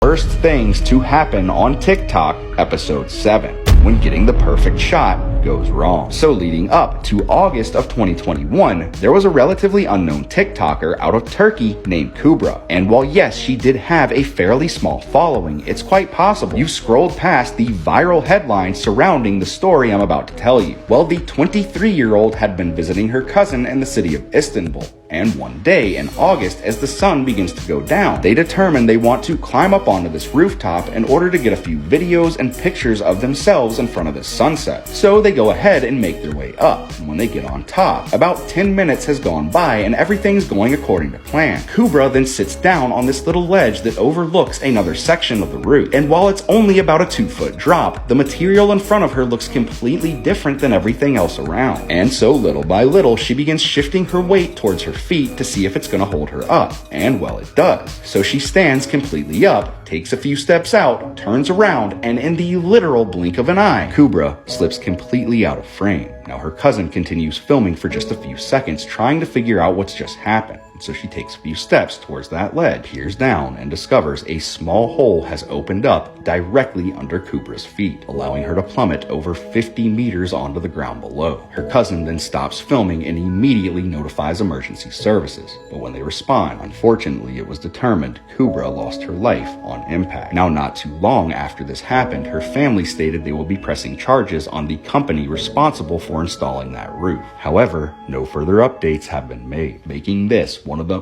Worst Things to Happen on TikTok, Episode 7. When getting the perfect shot goes wrong. So leading up to August of 2021, there was a relatively unknown TikToker out of Turkey named Kubra. And while yes, she did have a fairly small following, it's quite possible you've scrolled past the viral headlines surrounding the story I'm about to tell you. Well, the 23-year-old had been visiting her cousin in the city of Istanbul. And one day in August, as the sun begins to go down, they determine they want to climb up onto this rooftop in order to get a few videos and pictures of themselves in front of the sunset. So they go ahead and make their way up. And when they get on top, about 10 minutes has gone by and everything's going according to plan. Kubra then sits down on this little ledge that overlooks another section of the roof. And while it's only about a 2-foot drop, the material in front of her looks completely different than everything else around. And so little by little, she begins shifting her weight towards her feet to see if it's going to hold her up. And well, it does. So she stands completely up, takes a few steps out, turns around, and in the literal blink of an eye, Kubra slips completely out of frame. Now her cousin continues filming for just a few seconds, trying to figure out what's just happened. So she takes a few steps towards that ledge, peers down, and discovers a small hole has opened up directly under Kubra's feet, allowing her to plummet over 50 meters onto the ground below. Her cousin then stops filming and immediately notifies emergency services. But when they respond, unfortunately it was determined Kubra lost her life on impact. Now, not too long after this happened, her family stated they will be pressing charges on the company responsible for installing that roof. However, no further updates have been made, making this one of the